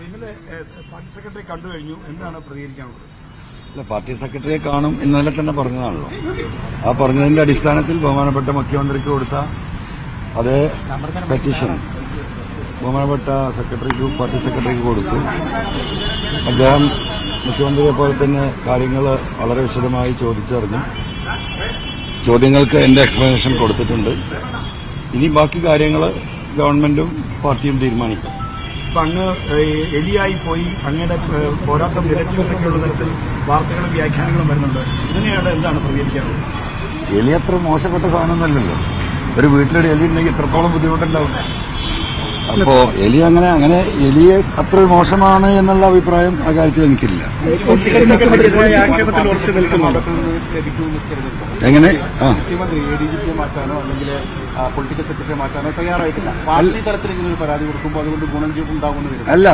ഇന്നലെ party secretary കണ്ടു കഴിഞ്ഞു, എന്താണ് പ്രതികരിക്കാനുള്ളത്? അല്ല, പാർട്ടി സെക്രട്ടറിയെ കാണും ഇന്നലെ തന്നെ പറഞ്ഞതാണല്ലോ. ആ പറഞ്ഞതിന്റെ അടിസ്ഥാനത്തിൽ ബഹുമാനപ്പെട്ട മുഖ്യമന്ത്രിക്ക് കൊടുത്ത അതേ പെറ്റീഷൻ ബഹുമാനപ്പെട്ട പാർട്ടി സെക്രട്ടറിക്ക് കൊടുത്തു. അദ്ദേഹം മുഖ്യമന്ത്രിയെ പോലെ തന്നെ കാര്യങ്ങൾ വളരെ വിശദമായി ചോദിച്ചറിഞ്ഞു. ചോദ്യങ്ങൾക്ക് എന്റെ എക്സ്പ്ലനേഷൻ കൊടുത്തിട്ടുണ്ട്. ഇനി ബാക്കി കാര്യങ്ങൾ ഗവൺമെന്റും പാർട്ടിയും തീരുമാനിക്കും. അപ്പൊ അങ്ങ് എലിയായി പോയി അങ്ങയുടെ പോരാട്ടം നിരക്കിയുള്ള തരത്തിൽ വാർത്തകളും വ്യാഖ്യാനങ്ങളും വരുന്നുണ്ട്. ഇതിനെയാണ് എന്താണ് പ്രതികരിക്കാറുള്ളത്? എലി അത്ര മോശപ്പെട്ട സാധനമൊന്നുമല്ലല്ലോ. ഒരു വീട്ടിലൊരു എലി ഉണ്ടെങ്കിൽ എത്രത്തോളം ബുദ്ധിമുട്ടുണ്ടാവും. അപ്പോ അങ്ങനെ എലിയെ അത്ര മോശമാണ് എന്നുള്ള അഭിപ്രായം ആ കാര്യത്തിൽ എനിക്കില്ല. എങ്ങനെ മാറ്റാനോ അല്ലെങ്കിൽ പൊളിറ്റിക്കൽ സെക്രട്ടറി മാറ്റാനോ തയ്യാറായിട്ടില്ല. പാർട്ടി തലത്തിലേക്ക് ഒരു പരാതി കൊടുക്കുമ്പോൾ അതുകൊണ്ട് ഗുണം ഉണ്ടാകുമെന്ന് അല്ല,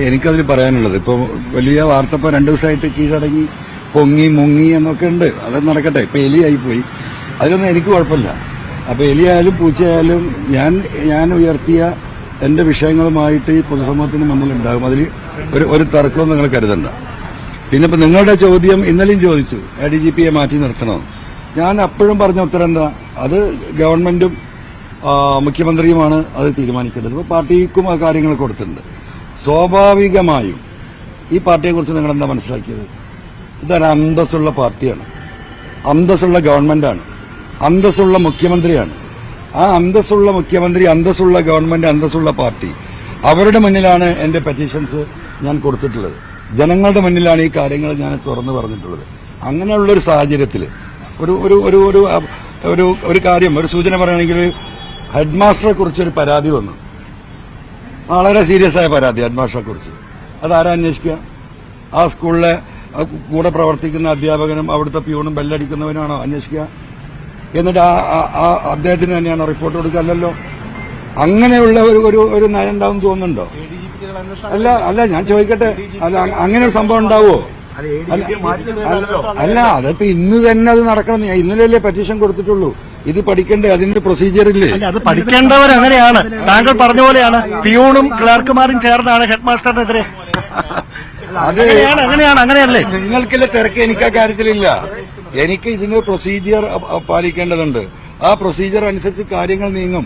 എനിക്കതിൽ പറയാനുള്ളത് ഇപ്പൊ വലിയ വാർത്ത ഇപ്പൊ 2 ദിവസമായിട്ട് കീഴടങ്ങി പൊങ്ങി മുങ്ങി എന്നൊക്കെ ഉണ്ട്. അത് നടക്കട്ടെ. ഇപ്പൊ എലിയായി പോയി, അതിലൊന്നും എനിക്ക് കുഴപ്പമില്ല. അപ്പൊ എലിയായാലും പൂച്ചയായാലും ഞാൻ ഉയർത്തിയ എന്റെ വിഷയങ്ങളുമായിട്ട് ഈ പൊതുസമൂഹത്തിന് മുന്നിലുണ്ടാകും. അതിൽ ഒരു തർക്കവും നിങ്ങൾ കരുതണ്ട. പിന്നെ ഇപ്പൊ നിങ്ങളുടെ ചോദ്യം ഇന്നലെയും ചോദിച്ചു, ADGPയെ മാറ്റി നിർത്തണോ? ഞാൻ അപ്പോഴും പറഞ്ഞ ഉത്തരം എന്താ? അത് ഗവൺമെന്റും മുഖ്യമന്ത്രിയുമാണ് അത് തീരുമാനിക്കേണ്ടത്. ഇപ്പൊ പാർട്ടിക്കും ആ കാര്യങ്ങൾ കൊടുത്തിട്ടുണ്ട്. സ്വാഭാവികമായും ഈ പാർട്ടിയെക്കുറിച്ച് നിങ്ങൾ എന്താ മനസ്സിലാക്കിയത്? ഇതൊരു അന്തസ്സുള്ള പാർട്ടിയാണ്, അന്തസ്സുള്ള ഗവൺമെന്റാണ്, അന്തസ്സുള്ള മുഖ്യമന്ത്രിയാണ്. ആ അന്തസ്സുള്ള മുഖ്യമന്ത്രി, അന്തസ്സുള്ള ഗവൺമെന്റ്, അന്തസ്സുള്ള പാർട്ടി, അവരുടെ മുന്നിലാണ് എന്റെ പെറ്റീഷൻസ് ഞാൻ കൊടുത്തിട്ടുള്ളത്. ജനങ്ങളുടെ മുന്നിലാണ് ഈ കാര്യങ്ങൾ ഞാൻ തുറന്നു പറഞ്ഞിട്ടുള്ളത്. അങ്ങനെയുള്ളൊരു സാഹചര്യത്തിൽ ഒരു കാര്യം, ഒരു സൂചന പറയുകയാണെങ്കിൽ, ഹെഡ് മാസ്റ്ററെ കുറിച്ചൊരു പരാതി വന്നു. വളരെ സീരിയസ് ആയ പരാതി ഹെഡ് മാസ്റ്ററെ കുറിച്ച്. അതാരാ അന്വേഷിക്കുക? ആ സ്കൂളിലെ കൂടെ പ്രവർത്തിക്കുന്ന അധ്യാപകനും അവിടുത്തെ പ്യൂണും ബെല്ലടിക്കുന്നവനാണോ അന്വേഷിക്കുക? എന്നിട്ട് ആ അദ്ദേഹത്തിന് തന്നെയാണോ റിപ്പോർട്ട് കൊടുക്കുക? അല്ലല്ലോ. അങ്ങനെയുള്ള ഒരു നയം ഉണ്ടാവും തോന്നുന്നുണ്ടോ? അല്ല, ഞാൻ ചോദിക്കട്ടെ, അല്ല അങ്ങനെ ഒരു സംഭവം ഉണ്ടാവുമോ? അല്ല, അതിപ്പോ ഇന്ന് തന്നെ അത് നടക്കണം. ഇന്നലെയല്ലേ പെറ്റീഷൻ കൊടുത്തിട്ടുള്ളൂ. ഇത് പഠിക്കണ്ടേ? അതിന്റെ പ്രൊസീജിയർ ഇല്ലേ? അത് പഠിക്കേണ്ടവർ അങ്ങനെയാണ്. താങ്കൾ പറഞ്ഞ പോലെയാണ്, പിയൂണും ക്ലർക്കുമാരും ചേർന്നാണ് ഹെഡ് മാസ്റ്ററിനെതിരെ. അങ്ങനെയല്ലേ? നിങ്ങൾക്കില്ല തിരക്ക്, എനിക്ക് ആ കാര്യത്തിലില്ല. എനിക്ക് ഇതിന് പ്രൊസീജിയർ പാലിക്കേണ്ടതുണ്ട്. ആ പ്രൊസീജിയർ അനുസരിച്ച് കാര്യങ്ങൾ നീങ്ങും.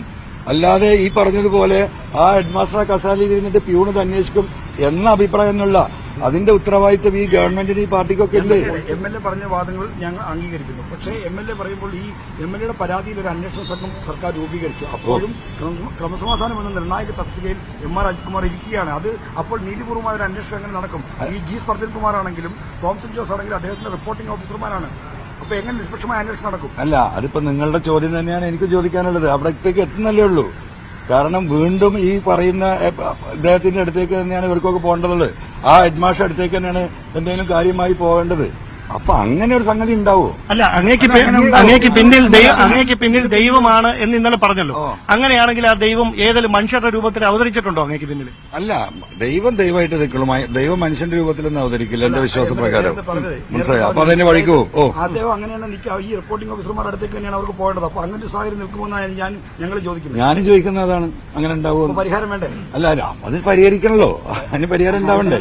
അല്ലാതെ ഈ പറഞ്ഞതുപോലെ ആ ഹെഡ്മാസ്റ്റർ കസാലയിൽ ഇരുന്നിട്ട് പ്യൂണത് അന്വേഷിക്കും എന്ന അഭിപ്രായം എന്നുള്ള അതിന്റെ ഉത്തരവാദിത്വം ഈ ഗവൺമെന്റിന് ഈ പാർട്ടിക്കൊക്കെ ഉണ്ട്. MLA പറഞ്ഞ വാദങ്ങൾ ഞങ്ങൾ അംഗീകരിക്കുന്നു. പക്ഷേ MLA പറയുമ്പോൾ ഈ MLAയുടെ പരാതിയിൽ ഒരു അന്വേഷണ സംഘം സർക്കാർ രൂപീകരിച്ചു. അപ്പോഴും ക്രമസമാധാനം എന്ന നിർണായക തസ്തികയിൽ MR അജിത് കുമാർ ഇരിക്കുകയാണ്. അത് അപ്പോൾ നീതിപൂർവമായ ഒരു അന്വേഷണം എങ്ങനെ നടക്കും? ഈ G. സ്പർജൻ കുമാർ ആണെങ്കിലും തോംസൺ ജോസ് ആണെങ്കിലും അദ്ദേഹത്തിന്റെ റിപ്പോർട്ടിംഗ് ഓഫീസർമാരാണ്. അപ്പൊ എങ്ങനെ നിഷ്പക്ഷമായ അന്വേഷണം നടക്കും? അല്ല, അതിപ്പോ നിങ്ങളുടെ ചോദ്യം തന്നെയാണ് എനിക്ക് ചോദിക്കാനുള്ളത്. അവിടത്തേക്ക് എത്തുന്നല്ലേ ഉള്ളൂ. കാരണം വീണ്ടും ഈ പറയുന്ന ഇദ്ദേഹത്തിന്റെ അടുത്തേക്ക് തന്നെയാണ് ഇവർക്കൊക്കെ പോകേണ്ടത്. ആ ഹെഡ്മാസ്റ്റർ അടുത്തേക്ക് തന്നെയാണ് എന്തെങ്കിലും കാര്യമായി പോകേണ്ടത്. അപ്പൊ അങ്ങനെ ഒരു സംഗതി ഉണ്ടാവോ? അല്ല, അങ്ങേക്ക് പിന്നിൽ ദൈവമാണ് എന്ന് ഇന്നലെ പറഞ്ഞല്ലോ. അങ്ങനെയാണെങ്കിൽ ആ ദൈവം ഏതെങ്കിലും മനുഷ്യരുടെ രൂപത്തിൽ അവതരിച്ചിട്ടുണ്ടോ അങ്ങേക്ക് പിന്നിൽ? അല്ല, ദൈവമായിട്ട് നിൽക്കുള്ളൂ. ദൈവം മനുഷ്യന്റെ രൂപത്തിലൊന്നും അവതരിക്കില്ല എന്റെ വിശ്വാസപ്രകാരം. മനസ്സിലായോ? അപ്പൊ അതിന്റെ വഴിക്കോ? അദ്ദേഹം അങ്ങനെയാണ് ഈ റിപ്പോർട്ടിംഗ് ഓഫീസർമാരുടെ അടുത്തേക്ക് തന്നെയാണ് അവർക്ക് പോകേണ്ടത്. അപ്പൊ അങ്ങനെ ഒരു സാഹചര്യം നിൽക്കുമെന്നാണ് ഞങ്ങൾ ചോദിക്കുന്നത്. ഞാനും ചോദിക്കുന്നത് അതാണ്. അങ്ങനെ ഉണ്ടാവുമോ? പരിഹാരം വേണ്ടേ? അല്ല, അത് പരിഹരിക്കണല്ലോ. അതിന് പരിഹാരം ഉണ്ടാവണ്ടേ?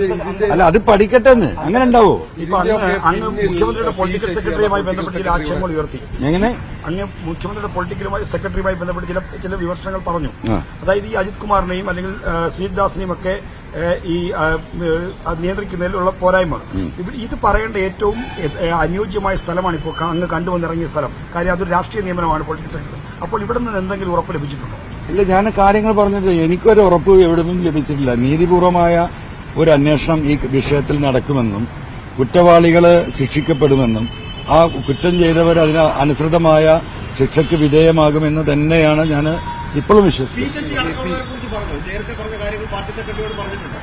അല്ല, അത് പഠിക്കട്ടെ എന്ന്. അങ്ങനെ ഉണ്ടാവോ? മുഖ്യമന്ത്രിയുടെ പൊളിറ്റിക്കൽ സെക്രട്ടറിയുമായി ബന്ധപ്പെട്ട് ചില ആക്ഷേപങ്ങൾ ഉയർത്തി. എങ്ങനെ? അങ്ങ് മുഖ്യമന്ത്രിയുടെ പൊളിറ്റിക്കൽ സെക്രട്ടറിയുമായി ബന്ധപ്പെട്ട് ചില വിമർശനങ്ങൾ പറഞ്ഞു. അതായത് ഈ അജിത് കുമാറിനെയും അല്ലെങ്കിൽ ശ്രീദാസിനെയും ഒക്കെ ഈ നിയന്ത്രിക്കുന്നതിലുള്ള പോരായ്മ. ഇത് പറയേണ്ട ഏറ്റവും അനുയോജ്യമായ സ്ഥലമാണ് ഇപ്പോൾ അങ്ങ് കണ്ടുവന്നിറങ്ങിയ സ്ഥലം. കാര്യം അതൊരു രാഷ്ട്രീയ നിയമനമാണ് പൊളിറ്റിക്കൽ സെക്രട്ടറി. അപ്പോൾ ഇവിടെ നിന്ന് എന്തെങ്കിലും ഉറപ്പ് ലഭിച്ചിട്ടുണ്ടോ? ഇല്ല, ഞാൻ കാര്യങ്ങൾ പറഞ്ഞിട്ട് എനിക്കൊരു ഉറപ്പ് എവിടെ നിന്നും ലഭിച്ചിട്ടില്ല. നീതിപൂർവമായ ഒരു അന്വേഷണം ഈ വിഷയത്തിൽ നടക്കുമെന്നും കുറ്റവാളികള് ശിക്ഷിക്കപ്പെടുമെന്നും ആ കുറ്റം ചെയ്തവർ അതിന് അനുസൃതമായ ശിക്ഷയ്ക്ക് വിധേയമാകുമെന്ന് തന്നെയാണ് ഞാൻ ഇപ്പോഴും വിശ്വസിക്കുന്നത്.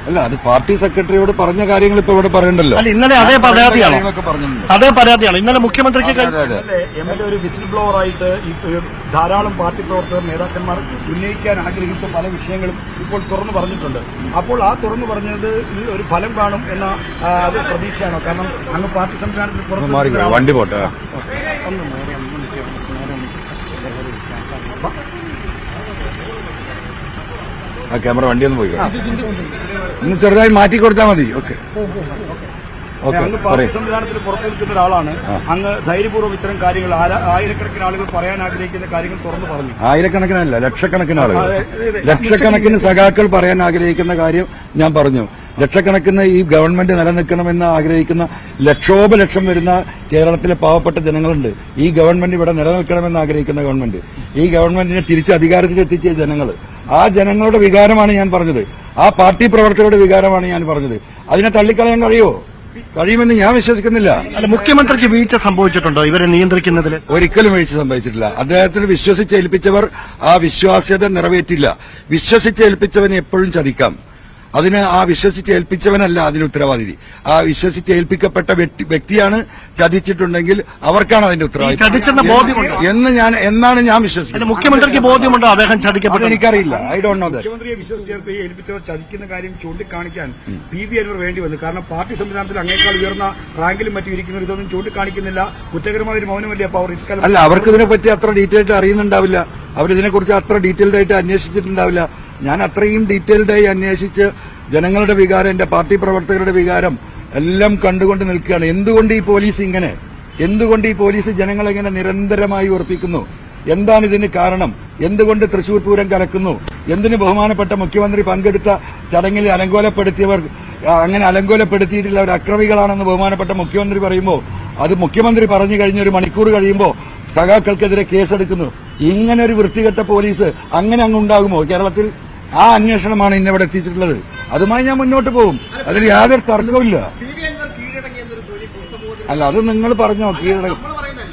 അല്ല, അത് പാർട്ടി സെക്രട്ടറിയോട് പറഞ്ഞ കാര്യങ്ങൾ ഇപ്പൊ ഇവിടെ പറയണ്ടല്ലോ. ഇന്നലെ അതേ പരാതിയാണ് ഇന്നലെ മുഖ്യമന്ത്രിക്ക് MLA ഒരു വിസിൽ ബ്ലോവർ ആയിട്ട് ധാരാളം പാർട്ടി പ്രവർത്തകർ നേതാക്കന്മാർ ഉന്നയിക്കാൻ ആഗ്രഹിച്ച പല വിഷയങ്ങളും ഇപ്പോൾ തുറന്നു പറഞ്ഞിട്ടുണ്ട്. അപ്പോൾ ആ തുറന്നു പറഞ്ഞത് ഒരു ഫലം കാണും എന്ന പ്രതീക്ഷയാണോ? കാരണം അങ്ങ് പാർട്ടി സംവിധാനത്തിൽ പുറത്ത് വണ്ടി പോട്ടെ. ആ ക്യാമറ വണ്ടി ഒന്ന് പോയി ഒന്ന് ചെറുതായി മാറ്റി കൊടുത്താൽ മതി. ഓക്കെ അങ്ങ് പാർട്ടി സംവിധാനത്തിൽ പുറത്തു നിൽക്കുന്ന ഒരാളാണ്. അങ്ങ് ധൈര്യപൂർവ്വം ഇത്തരം കാര്യങ്ങൾ ആയിരക്കണക്കിന് ആളുകൾ പറയാൻ ആഗ്രഹിക്കുന്ന കാര്യങ്ങൾ തുറന്നു പറഞ്ഞു. ആയിരക്കണക്കിനല്ല, ലക്ഷക്കണക്കിന് ആളുകൾ, ലക്ഷക്കണക്കിന് സഖാക്കൾ പറയാൻ ആഗ്രഹിക്കുന്ന കാര്യം ഞാൻ പറഞ്ഞു. ലക്ഷക്കണക്കിന് ഈ ഗവൺമെന്റ് നിലനിൽക്കണമെന്ന് ആഗ്രഹിക്കുന്ന ലക്ഷോപലക്ഷം വരുന്ന കേരളത്തിലെ പാവപ്പെട്ട ജനങ്ങളുണ്ട്. ഈ ഗവൺമെന്റ് ഇവിടെ നിലനിൽക്കണമെന്ന് ആഗ്രഹിക്കുന്ന ഗവൺമെന്റ്, ഈ ഗവൺമെന്റിനെ തിരിച്ച് അധികാരത്തിലെത്തിച്ച ജനങ്ങൾ, ആ ജനങ്ങളുടെ വികാരമാണ് ഞാൻ പറഞ്ഞത്. ആ പാർട്ടി പ്രവർത്തകരുടെ വികാരമാണ് ഞാൻ പറഞ്ഞത്. അതിനെ തള്ളിക്കളയാൻ കഴിയുമെന്ന് ഞാൻ വിശ്വസിക്കുന്നില്ല. അല്ല, മുഖ്യമന്ത്രിക്ക് വീഴ്ച സംഭവിച്ചിട്ടുണ്ടോ ഇവരെ നിയന്ത്രിക്കുന്നതിൽ? ഒരിക്കലും വീഴ്ച സംഭവിച്ചിട്ടില്ല. അദ്ദേഹത്തിന് വിശ്വസിച്ചേൽപ്പിച്ചവർ ആ വിശ്വാസ്യത നിറവേറ്റില്ല. വിശ്വസിച്ചേൽപ്പിച്ചവനെ എപ്പോഴും ചതിക്കാം. അതിന് ആ വിശ്വസിച്ചേൽപ്പിച്ചവനല്ല അതിന് ഉത്തരവാദി. ആ വിശ്വസിച്ചേൽപ്പിക്കപ്പെട്ട വ്യക്തിയാണ് ചതിച്ചിട്ടുണ്ടെങ്കിൽ അവർക്കാണ് അതിന്റെ ഉത്തരവാദിത്വം എന്നാണ് ഞാൻ വിശ്വസിക്കുന്നത്. മുഖ്യമന്ത്രിക്ക് ബോധ്യമുണ്ടോ അദ്ദേഹം ചതിക്കപ്പെട്ടത്? എനിക്കറിയില്ല. I don't know that. മുഖ്യമന്ത്രിയെ വിശ്വസിച്ചേൽപ്പിച്ചവർ ചതിക്കുന്ന കാര്യം ചൂണ്ടിക്കാണിക്കാൻ PV അൻവർ വേണ്ടി വന്നു. കാരണം പാർട്ടി സംവിധാനത്തിൽ അങ്ങേക്കാൾ ഉയർന്ന റാങ്കിലും മറ്റും ഇരിക്കുന്നവർ ഇതൊന്നും ചൂണ്ടിക്കാണിക്കുന്നില്ല. കുറ്റകരമായ ഒരു മൗനമല്ലേ അപ്പോൾ അവർ? അല്ല, അവർക്ക് ഇതിനെപ്പറ്റി അത്ര ഡീറ്റെയിൽഡ് അറിയുന്നുണ്ടാവില്ല. അവരിതിനെക്കുറിച്ച് അത്ര ഡീറ്റെയിൽഡ് ആയിട്ട് അന്വേഷിച്ചിട്ടുണ്ടാവില്ല. ഞാൻ അത്രയും ഡീറ്റെയിൽഡായി അന്വേഷിച്ച് ജനങ്ങളുടെ വികാരം, എന്റെ പാർട്ടി പ്രവർത്തകരുടെ വികാരം എല്ലാം കണ്ടുകൊണ്ട് നിൽക്കുകയാണ്. എന്തുകൊണ്ട് ഈ പോലീസ് ഇങ്ങനെ, എന്തുകൊണ്ട് ഈ പോലീസ് ജനങ്ങളെങ്ങനെ നിരന്തരമായി ഉറപ്പിക്കുന്നു? എന്താണ് ഇതിന് കാരണം? എന്തുകൊണ്ട് തൃശൂർ പൂരം കലക്കുന്നു? എന്തിന് ബഹുമാനപ്പെട്ട മുഖ്യമന്ത്രി പങ്കെടുത്ത ചടങ്ങിൽ അലങ്കോലപ്പെടുത്തിയവർ അങ്ങനെ അലങ്കോലപ്പെടുത്തിയിട്ടുള്ള ഒരു അക്രമികളാണെന്ന് ബഹുമാനപ്പെട്ട മുഖ്യമന്ത്രി പറയുമ്പോൾ, അത് മുഖ്യമന്ത്രി പറഞ്ഞു കഴിഞ്ഞ ഒരു മണിക്കൂർ കഴിയുമ്പോൾ സഖാക്കൾക്കെതിരെ കേസെടുക്കുന്നു. ഇങ്ങനെ ഒരു വൃത്തികെട്ട പോലീസ് അങ്ങനെ അങ്ങുണ്ടാകുമോ കേരളത്തിൽ? ആ അന്വേഷണമാണ് ഇന്നിവിടെ എത്തിച്ചിട്ടുള്ളത്. അതുമായി ഞാൻ മുന്നോട്ട് പോകും. അതിൽ യാതൊരു തർക്കവുമില്ല. അല്ല, അത് നിങ്ങൾ പറഞ്ഞോ.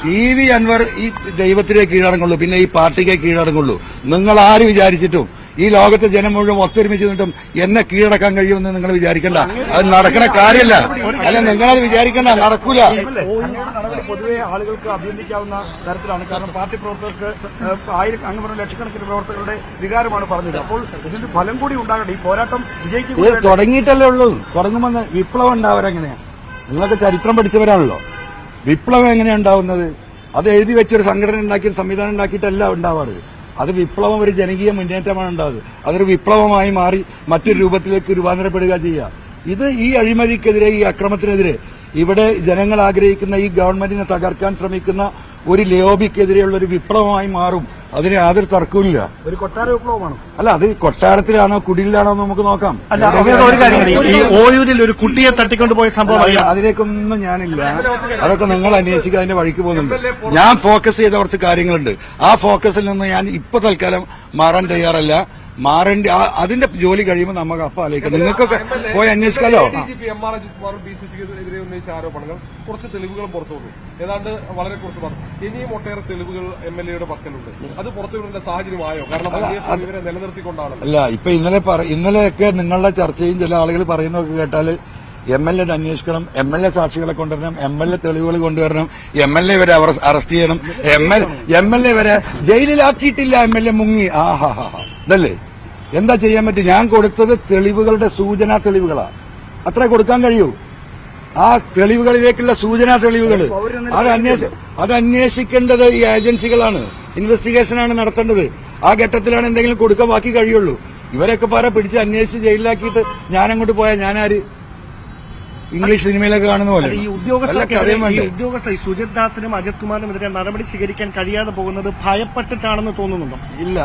PV അൻവർ ഈ ദൈവത്തിനെ കീഴടങ്ങുള്ളൂ, പിന്നെ ഈ പാർട്ടിക്ക് കീഴടങ്ങുള്ളൂ. നിങ്ങൾ ആര് വിചാരിച്ചിട്ടും ഈ ലോകത്തെ ജനം മുഴുവൻ ഒത്തൊരുമിച്ച് നിന്നിട്ടും എന്നെ കീഴടക്കാൻ കഴിയുമെന്ന് നിങ്ങൾ വിചാരിക്കണ്ട. അത് നടക്കണ കാര്യമല്ല. അല്ല, നിങ്ങളത് വിചാരിക്കണ്ട, നടക്കൂല. പൊതുവെ ആളുകൾക്ക് അഭിനന്ദിക്കാവുന്ന തരത്തിലാണ്. കാരണം പാർട്ടി പ്രവർത്തകർക്ക് അങ്ങ് പറഞ്ഞ ലക്ഷക്കണക്കിന് പ്രവർത്തകരുടെ വികാരമാണ് പറഞ്ഞത്. അപ്പോൾ ഇതിന്റെ ഫലം കൂടി ഉണ്ടാകട്ടെ. ഈ പോരാട്ടം വിജയിക്കും. തുടങ്ങിയിട്ടല്ലേ ഉള്ളൂ. തുടങ്ങുമെന്ന് വിപ്ലവം ഉണ്ടാവരെങ്ങനെയാ? നിങ്ങളൊക്കെ ചരിത്രം പഠിച്ചവരാണല്ലോ. വിപ്ലവം എങ്ങനെയാ ഉണ്ടാവുന്നത്? അത് എഴുതി വെച്ചൊരു സംഘടന ഉണ്ടാക്കി, സംവിധാനം ഉണ്ടാക്കിയിട്ടല്ല ഉണ്ടാവാറ്. അത് വിപ്ലവം ഒരു ജനകീയ മുന്നേറ്റമാണ് ഉണ്ടാകുന്നത്. അതൊരു വിപ്ലവമായി മാറി മറ്റൊരു രൂപത്തിലേക്ക് രൂപാന്തരപ്പെടുക ചെയ്യുക. ഇത് ഈ അഴിമതിക്കെതിരെ, ഈ അക്രമത്തിനെതിരെ, ഇവിടെ ജനങ്ങൾ ആഗ്രഹിക്കുന്ന ഈ ഗവൺമെന്റിനെ തകർക്കാൻ ശ്രമിക്കുന്ന ഒരു ലോബിക്കെതിരെയുള്ള ഒരു വിപ്ലവമായി മാറും. അതിന് യാതൊരു തർക്കവുമില്ല. ഒരു കൊട്ടാര വിപ്ലവമാണ്. അല്ല, അത് കൊട്ടാരത്തിലാണോ കുടിലാണോ നമുക്ക് നോക്കാം. അല്ല, ഒരു കാര്യം, ഈ ഓയൂരിൽ ഒരു കുട്ടിയെ തട്ടിക്കൊണ്ടുപോയ സംഭവം, അതിലേക്കൊന്നും ഞാനില്ല. അതൊക്കെ നിങ്ങൾ അന്വേഷിക്കുക, അതിന്റെ വഴിക്ക് പോകുന്നുണ്ട്. ഞാൻ ഫോക്കസ് ചെയ്ത കുറച്ച് കാര്യങ്ങളുണ്ട്. ആ ഫോക്കസിൽ നിന്ന് ഞാൻ ഇപ്പൊ തൽക്കാലം മാറാൻ തയ്യാറല്ല. മാറേണ്ട അതിന്റെ ജോലി കഴിയുമ്പോൾ നമുക്ക് അപ്പം ആലോചിക്കാം. നിങ്ങൾക്കൊക്കെ പോയി അന്വേഷിക്കാലോ. എതിരെ ഉന്നയിച്ച ആരോപണങ്ങൾ കുറച്ച് തെളിവുകളും പുറത്തു വന്നു. ഏതാണ്ട് വളരെ കുറച്ച് പറഞ്ഞു. ഇനിയും ഒട്ടേറെ തെളിവുകൾ MLA പക്കലുണ്ട്. അത് പുറത്തുവിടേണ്ട സാഹചര്യമായോ? കാരണം ഇവരെ നിലനിർത്തിക്കൊണ്ടാണ്. അല്ല, ഇപ്പൊ ഇന്നലെയൊക്കെ നിങ്ങളുടെ ചർച്ചയും ചില ആളുകൾ പറയുന്നതൊക്കെ കേട്ടാല് MLA അന്വേഷിക്കണം, MLA സാക്ഷികളെ കൊണ്ടുവരണം, MLA തെളിവുകൾ കൊണ്ടുവരണം, MLA വരെ അറസ്റ്റ് ചെയ്യണം, MLA വരെ ജയിലിലാക്കിയിട്ടില്ല, MLA മുങ്ങി. ഇതല്ലേ എന്താ ചെയ്യാൻ പറ്റും? ഞാൻ കൊടുത്തത് തെളിവുകളുടെ സൂചനാ തെളിവുകളാ. അത്ര കൊടുക്കാൻ കഴിയൂ. ആ തെളിവുകളിലേക്കുള്ള സൂചനാ തെളിവുകൾ അത് അന്വേഷിക്കേണ്ടത് ഈ ഏജൻസികളാണ്. ഇൻവെസ്റ്റിഗേഷനാണ് നടത്തേണ്ടത്. ആ ഘട്ടത്തിലാണ് എന്തെങ്കിലും കൊടുക്കാൻ ബാക്കി കഴിയുള്ളൂ. ഇവരൊക്കെ പിടിച്ച് അന്വേഷിച്ച് ജയിലിലാക്കിയിട്ട് ഞാനങ്ങോട്ട് പോയാൽ ഞാനാര്? ഇംഗ്ലീഷ് സിനിമയിലൊക്കെ കാണുന്ന പോലെ. ഈ ഉദ്യോഗസ്ഥ സുജിത് ദാസിനും അജിത് കുമാറിനുമെതിരെ നടപടി സ്വീകരിക്കാൻ കഴിയാതെ പോകുന്നത് ഭയപ്പെട്ടിട്ടാണെന്ന് തോന്നുന്നുണ്ടോ? ഇല്ല,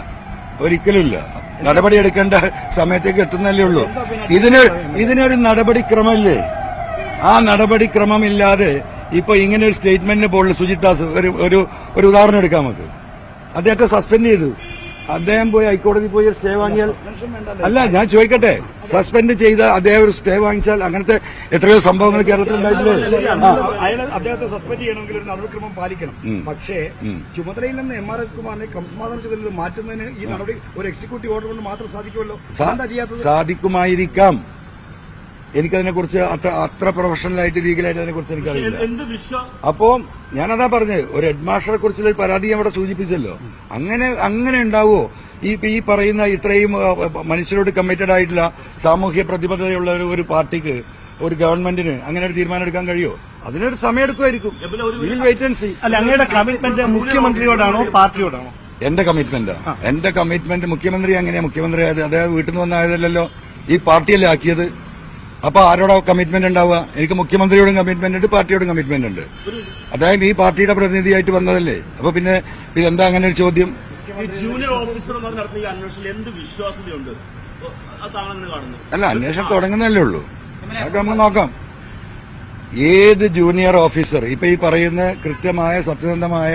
ഒരിക്കലുമില്ല. നടപടി എടുക്കേണ്ട സമയത്തേക്ക് എത്തുന്നല്ലേ ഉള്ളൂ. ഇതിനൊരു നടപടിക്രമമില്ലേ? ആ നടപടിക്രമമില്ലാതെ ഇപ്പൊ ഇങ്ങനെ ഒരു സ്റ്റേറ്റ്മെന്റിന് പോലുള്ള സുജിത് ദാസ് ഒരു ഉദാഹരണം എടുക്കാം. നമുക്ക് അദ്ദേഹത്തെ സസ്പെൻഡ് ചെയ്തു. അദ്ദേഹം പോയി ഹൈക്കോടതി പോയി സ്റ്റേ വാങ്ങിയാൽ, അല്ല ഞാൻ ചോദിക്കട്ടെ, സസ്പെൻഡ് ചെയ്ത അദ്ദേഹം ഒരു സ്റ്റേ വാങ്ങിച്ചാൽ അങ്ങനത്തെ എത്രയോ സംഭവങ്ങൾ കേരളത്തിൽ ഉണ്ടായിട്ടില്ലേ? അദ്ദേഹത്തെ സസ്പെൻഡ് ചെയ്യണമെങ്കിൽ ഒരു നടപടിക്രമം പാലിക്കണം. പക്ഷേ ചുമതലയിൽ നിന്ന് MRS കുമാറിനെ ക്രമസമാധാന ചുമതലയിൽ മാറ്റുന്നതിന് ഈ നടപടി ഒരു എക്സിക്യൂട്ടീവ് ഓർഡർ കൊണ്ട് മാത്രം സാധിക്കുമല്ലോ. സാധിക്കുമായിരിക്കാം. എനിക്കതിനെക്കുറിച്ച് അത്ര പ്രൊഫഷണലായിട്ട് ലീഗലായിട്ട് അതിനെക്കുറിച്ച് എനിക്കറിയില്ല. അപ്പോ ഞാനതാ പറഞ്ഞത്, ഒരു ഹെഡ് മാസ്റ്ററെ കുറിച്ചുള്ള പരാതി അവിടെ സൂചിപ്പിച്ചല്ലോ. അങ്ങനെ ഉണ്ടാവുമോ? ഈ പറയുന്ന ഇത്രയും മനുഷ്യരോട് കമ്മിറ്റഡ് ആയിട്ടുള്ള സാമൂഹ്യ പ്രതിബദ്ധതയുള്ള ഒരു പാർട്ടിക്ക്, ഒരു ഗവൺമെന്റിന് അങ്ങനെ ഒരു തീരുമാനം എടുക്കാൻ കഴിയുമോ? അതിനൊരു സമയം എടുക്കുമായിരിക്കും. Wait and see. അല്ല, അങ്ങയുടെ കമ്മിറ്റ്മെന്റ് മുഖ്യമന്ത്രിയോടാണോ പാർട്ടിയോടാണോ? എന്റെ കമ്മിറ്റ്മെന്റ് എന്റെ കമ്മിറ്റ്മെന്റ് മുഖ്യമന്ത്രി എങ്ങനെയാ മുഖ്യമന്ത്രി ആയത്? അദ്ദേഹം വീട്ടിൽ നിന്ന് വന്നായതല്ലോ, ഈ പാർട്ടിയല്ലേ ആക്കിയത്. അപ്പൊ ആരോടാ കമ്മിറ്റ്മെന്റ് ഉണ്ടാവുക? എനിക്ക് മുഖ്യമന്ത്രിയോടും കമ്മിറ്റ്മെന്റ് ഉണ്ട്, പാർട്ടിയോടും കമ്മിറ്റ്മെന്റ് ഉണ്ട്. അദ്ദേഹം ഈ പാർട്ടിയുടെ പ്രതിനിധിയായിട്ട് വന്നതല്ലേ. അപ്പൊ പിന്നെ എന്താ അങ്ങനെ ഒരു ചോദ്യം? ജൂനിയർ ഓഫീസർമാർ നടത്തുന്ന ഈ അന്വേഷണത്തിൽ എന്ത് വിശ്വാസ്യതയുണ്ട്? അല്ല, അന്വേഷണം തുടങ്ങുന്നല്ലേ ഉള്ളൂ. അതൊക്കെ നമുക്ക് നോക്കാം. ഏത് ജൂനിയർ ഓഫീസർ ഇപ്പൊ ഈ പറയുന്ന കൃത്യമായ സത്യസന്ധമായ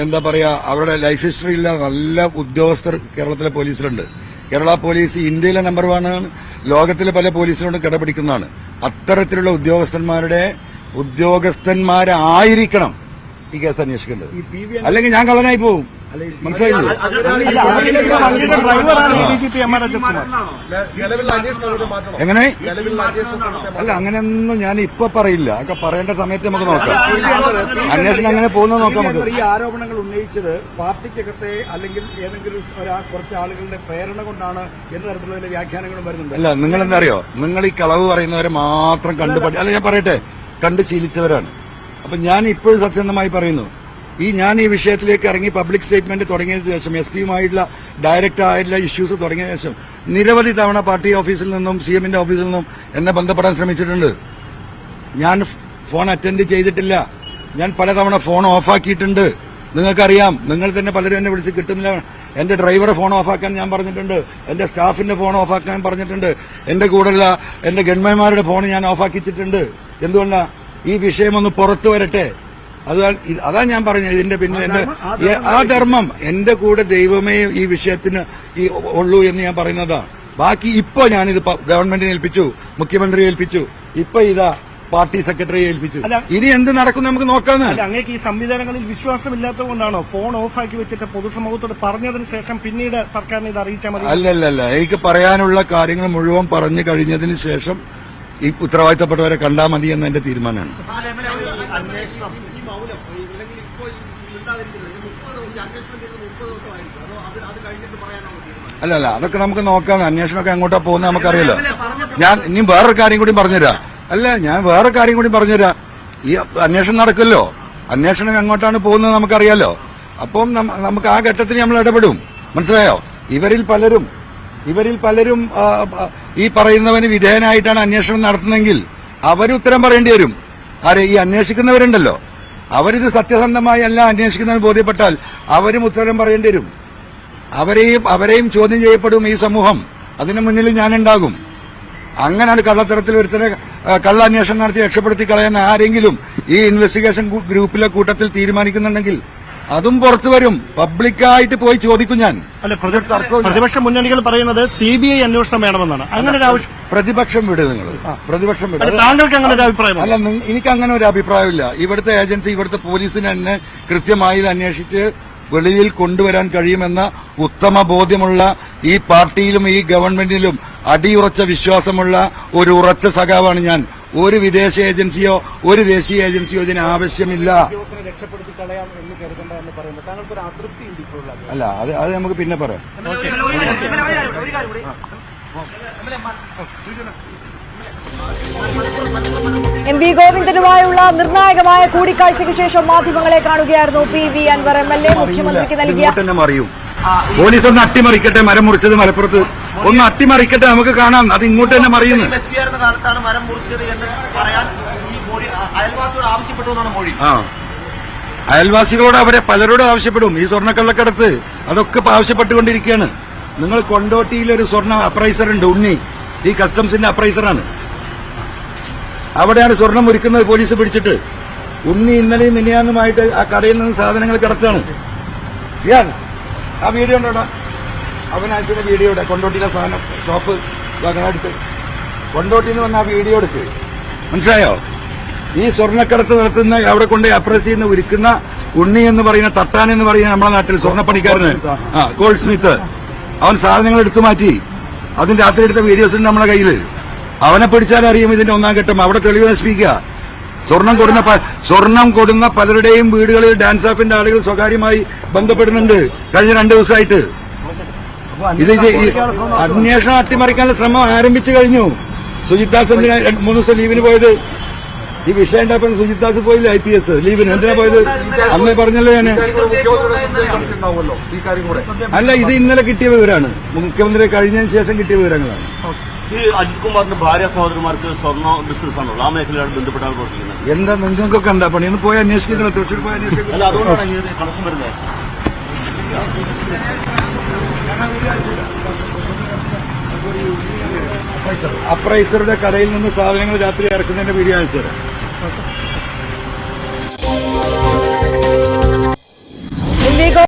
എന്താ പറയാ അവരുടെ ലൈഫ് ഹിസ്റ്ററിയില്ല നല്ല ഉദ്യോഗസ്ഥർ കേരളത്തിലെ പോലീസിലുണ്ട്. കേരള പോലീസ് ഇന്ത്യയിലെ നമ്പർ 1 ആണ്, ലോകത്തിലെ പല പോലീസിനോടും കിടപിടിക്കുന്നതാണ്. അത്തരത്തിലുള്ള ഉദ്യോഗസ്ഥന്മാരായിരിക്കണം ഈ കേസ് അന്വേഷിക്കേണ്ടത്. അല്ലെങ്കിൽ ഞാൻ കള്ളനായി പോകും. മനസ്സിലായില്ലേ? എങ്ങനെ? അല്ല, അങ്ങനെയൊന്നും ഞാൻ ഇപ്പൊ പറയില്ല. ഒക്കെ പറയേണ്ട സമയത്ത് നമുക്ക് നോക്കാം. അന്വേഷണം അങ്ങനെ പോകുന്നത് നോക്കാം നമുക്ക്. ഈ ആരോപണങ്ങൾ ഉന്നയിച്ചത് പാർട്ടിക്കകത്തെ അല്ലെങ്കിൽ ഏതെങ്കിലും കുറച്ച് ആളുകളുടെ പ്രേരണ കൊണ്ടാണ് എന്ന തരത്തിലുള്ള വ്യാഖ്യാനങ്ങളും വരുന്നുണ്ട്. അല്ല, നിങ്ങൾ എന്താ അറിയോ, നിങ്ങൾ ഈ കളവ് പറയുന്നവരെ മാത്രം അല്ല ഞാൻ പറയട്ടെ, കണ്ട് ശീലിച്ചവരാണ്. അപ്പൊ ഞാൻ ഇപ്പോഴും സത്യസന്ധമായി പറയുന്നു, ഞാൻ ഈ വിഷയത്തിലേക്ക് ഇറങ്ങി പബ്ലിക് സ്റ്റേറ്റ്മെന്റ് തുടങ്ങിയതിനു ശേഷം എസ്പിയുമായിട്ടുള്ള ഡയറക്റ്റ് ആയിട്ടുള്ള ഇഷ്യൂസ് തുടങ്ങിയ ശേഷം നിരവധി തവണ പാർട്ടി ഓഫീസിൽ നിന്നും സിഎമ്മിന്റെ ഓഫീസിൽ നിന്നും എന്നെ ബന്ധപ്പെടാൻ ശ്രമിച്ചിട്ടുണ്ട്. ഞാൻ ഫോൺ അറ്റൻഡ് ചെയ്തിട്ടില്ല. ഞാൻ പലതവണ ഫോൺ ഓഫാക്കിയിട്ടുണ്ട്. നിങ്ങൾക്കറിയാം, നിങ്ങൾ തന്നെ പലരും എന്നെ വിളിച്ച് കിട്ടുന്നില്ല. എന്റെ ഡ്രൈവറെ ഫോൺ ഓഫാക്കാൻ ഞാൻ പറഞ്ഞിട്ടുണ്ട്, എന്റെ സ്റ്റാഫിന്റെ ഫോൺ ഓഫാക്കാൻ പറഞ്ഞിട്ടുണ്ട്, എന്റെ കൂടെയുള്ള എന്റെ ഗൺമാന്മാരുടെ ഫോൺ ഞാൻ ഓഫാക്കിച്ചിട്ടുണ്ട്. എന്തുകൊണ്ടാ? ഈ വിഷയം ഒന്ന് പുറത്തു വരട്ടെ. അതാ ഞാൻ പറഞ്ഞത്. ഇതിന്റെ പിന്നെ ആ ധർമ്മം എന്റെ കൂടെ ദൈവമേ ഈ വിഷയത്തിന് ഉള്ളൂ എന്ന് ഞാൻ പറയുന്നതാണ്. ബാക്കി ഇപ്പൊ ഞാനിത് ഗവൺമെന്റിനെ ഏൽപ്പിച്ചു, മുഖ്യമന്ത്രിയെ ഏൽപ്പിച്ചു, ഇപ്പൊ ഇതാ പാർട്ടി സെക്രട്ടറിയെ ഏൽപ്പിച്ചു. ഇനി എന്ത് നടക്കും നമുക്ക് നോക്കാന്ന്. അങ്ങേക്ക് ഈ സംവിധാനങ്ങളിൽ വിശ്വാസമില്ലാത്തതുകൊണ്ടാണോ ഫോൺ ഓഫാക്കി വെച്ചിട്ട് പൊതുസമൂഹത്തോട് പറഞ്ഞതിന് ശേഷം പിന്നീട് സർക്കാരിനെ ഇത് അറിയിച്ചാൽ മതി? അല്ലല്ല, എനിക്ക് പറയാനുള്ള കാര്യങ്ങൾ മുഴുവൻ പറഞ്ഞു കഴിഞ്ഞതിന് ശേഷം ഈ ഉത്തരവാദിത്തപ്പെട്ടവരെ കണ്ടാൽ മതി എന്ന എന്റെ തീരുമാനമാണ്. അല്ലല്ല, അതൊക്കെ നമുക്ക് നോക്കാം. അന്വേഷണമൊക്കെ എങ്ങോട്ടാ പോകുന്നത് നമുക്കറിയില്ല. ഞാൻ ഇനി വേറൊരു കാര്യം കൂടി പറഞ്ഞുതരാം. ഞാൻ വേറെ കാര്യം കൂടി പറഞ്ഞുതരാം. ഈ അന്വേഷണം നടക്കുമല്ലോ, അന്വേഷണം എങ്ങോട്ടാണ് പോകുന്നത് നമുക്കറിയാലോ. അപ്പം നമുക്ക് ആ ഘട്ടത്തിൽ നമ്മൾ ഇടപെടും. മനസ്സിലായോ? ഇവരിൽ പലരും ഈ പറയുന്നവന് വിധേയനായിട്ടാണ് അന്വേഷണം നടത്തുന്നതെങ്കിൽ അവർ ഉത്തരം പറയേണ്ടി വരും. ഈ അന്വേഷിക്കുന്നവരുണ്ടല്ലോ, അവരിത് സത്യസന്ധമായി അല്ല അന്വേഷിക്കുന്നത് ബോധ്യപ്പെട്ടാൽ അവരും ഉത്തരം പറയേണ്ടി വരും. അവരെയും ചോദ്യം ചെയ്യപ്പെടും ഈ സമൂഹം. അതിനു മുന്നിൽ ഞാനുണ്ടാകും. അങ്ങനെയാണ് കള്ളത്തരത്തിൽ ഒരുത്തരെ കള്ള അന്വേഷണം നടത്തി രക്ഷപ്പെടുത്തി കളയുന്ന ആരെങ്കിലും ഈ ഇൻവെസ്റ്റിഗേഷൻ ഗ്രൂപ്പിലെ കൂട്ടത്തിൽ തീരുമാനിക്കുന്നുണ്ടെങ്കിൽ അതും പുറത്തു വരും. പബ്ലിക്കായിട്ട് പോയി ചോദിക്കും ഞാൻ. പ്രതിപക്ഷ മുന്നണികൾ പറയുന്നത് CBI അന്വേഷണം വേണമെന്നാണ്. അങ്ങനെ ഒരു ആവശ്യം പ്രതിപക്ഷം വിട്. താങ്കൾക്ക് അങ്ങനെ ഒരു അഭിപ്രായം? അല്ല, എനിക്ക് അങ്ങനെ ഒരു അഭിപ്രായമില്ല. ഇവിടുത്തെ ഏജൻസി, ഇവിടുത്തെ പോലീസിന് തന്നെ കൃത്യമായി ഇത് അന്വേഷിച്ച് വെളിയിൽ കൊണ്ടുവരാൻ കഴിയുമെന്ന ഉത്തമ ബോധ്യമുള്ള ഈ പാർട്ടിയിലും ഈ ഗവൺമെന്റിലും അടിയുറച്ച വിശ്വാസമുള്ള ഒരു ഉറച്ച സഖാവാണ് ഞാൻ. ഒരു വിദേശ ഏജൻസിയോ ഒരു ദേശീയ ഏജൻസിയോ ഇതിന് ആവശ്യമില്ല. അല്ല, അത് നമുക്ക് പിന്നെ പറയാം. എം വി ഗോവിന്ദനുമായുള്ള നിർണായകമായ കൂടിക്കാഴ്ചയ്ക്ക് ശേഷം മാധ്യമങ്ങളെ കാണുകയായിരുന്നു PV അൻവർ MLA. മുഖ്യമന്ത്രിക്ക് നൽകിയ പോലീസ് ഒന്ന് അട്ടിമറിക്കട്ടെ, മരം മുറിച്ചത് മലപ്പുറത്ത് ഒന്ന് അട്ടിമറിക്കട്ടെ, നമുക്ക് കാണാം. അത് ഇങ്ങോട്ട് തന്നെ മറിയുന്നു. അയൽവാസികളോട് അവരെ പലരോടും ആവശ്യപ്പെടും. ഈ സ്വർണ്ണക്കള്ളക്കടത്ത് അതൊക്കെ ആവശ്യപ്പെട്ടുകൊണ്ടിരിക്കുകയാണ്. നിങ്ങൾ കൊണ്ടോട്ടിയിലൊരു സ്വർണ്ണ അപ്രൈസർ ഉണ്ട്, ഉണ്ണി. ഈ കസ്റ്റംസിന്റെ അപ്രൈസറാണ്. അവിടെയാണ് സ്വർണം ഒരുക്കുന്നത് പോലീസ് പിടിച്ചിട്ട്. ഉണ്ണി ഇന്നലെയും മിനിയാന്നുമായിട്ട് ആ കടയിൽ നിന്ന് സാധനങ്ങൾ കടത്താണ്. ആ വീഡിയോ ഉണ്ടോടാ? അവനയക്കുന്ന വീഡിയോ ഇവിടെ കൊണ്ടോട്ടിയിലെ സാധനം ഷോപ്പ് എടുത്ത് കൊണ്ടോട്ടിയിൽ നിന്ന് വന്ന ആ വീഡിയോ എടുത്ത്. മനസ്സിലായോ? ഈ സ്വർണ്ണക്കടത്ത് നടത്തുന്ന അവിടെ കൊണ്ട് അപ്രസ് ചെയ്യുന്ന ഒരുക്കുന്ന ഉണ്ണി എന്ന് പറയുന്ന തട്ടാൻ എന്ന് പറയുന്ന നമ്മുടെ നാട്ടിൽ സ്വർണ്ണപ്പണിക്കാരന് ഗോൾഡ് സ്മിത്ത്, അവൻ സാധനങ്ങൾ എടുത്തു മാറ്റി. അതിന് രാത്രി എടുത്ത വീഡിയോസ് ഉണ്ട് നമ്മുടെ കയ്യിൽ. അവനെ പിടിച്ചാലറിയും ഇതിന്റെ ഒന്നാം ഘട്ടം. അവിടെ തെളിവ് നശിപ്പിക്കുക. സ്വർണം കൊടുന്ന പലരുടെയും വീടുകളിൽ ഡാൻസ് ഓഫിന്റെ ആളുകൾ സ്വകാര്യമായി ബന്ധപ്പെടുന്നുണ്ട് കഴിഞ്ഞ 2 ദിവസമായിട്ട്. ഇത് അന്വേഷണം അട്ടിമറിക്കാനുള്ള ശ്രമം ആരംഭിച്ചു കഴിഞ്ഞു. സുജിത് ദാസ് എന്തിനാ 3 ദിവസം ലീവിന് പോയത്? ഈ വിഷയം ഉണ്ടായപ്പോൾ സുജിത് ദാസ് പോയില്ല IPS ലീവിന്. എന്തിനാ പോയത്? അമ്മ പറഞ്ഞല്ലോ ഞാന്. ഉണ്ടാവുമല്ലോ ഈ കാര്യം കൂടെ. അല്ല, ഇത് ഇന്നലെ കിട്ടിയ വിവരമാണ്. മുഖ്യമന്ത്രി കഴിഞ്ഞതിന് ശേഷം കിട്ടിയ വിവരങ്ങളാണ്. ഈ അജിത് കുമാറിന്റെ ഭാര്യ സഹോദരന്മാർക്ക് സ്വർണ്ണ ബിസിനസ് ആണല്ലോ, ആ മേഖലയോട് ബന്ധപ്പെട്ടാണ് പ്രവർത്തിക്കുന്നത്. എന്താ നിങ്ങൾക്കൊക്കെ എന്താ പണി? ഒന്ന് പോയി അന്വേഷിക്കുന്നത്, തൃശ്ശൂർ പോയി അന്വേഷിക്കുന്നത്. അല്ല, അതുകൊണ്ടാണ് ഈ കണക്ഷൻ വരുന്നത്. അപ്രൈസറുടെ കടയിൽ നിന്ന് സാധനങ്ങൾ രാത്രി ഇറക്കുന്നതിന്റെ വീഡിയോ അയച്ചു തരാം.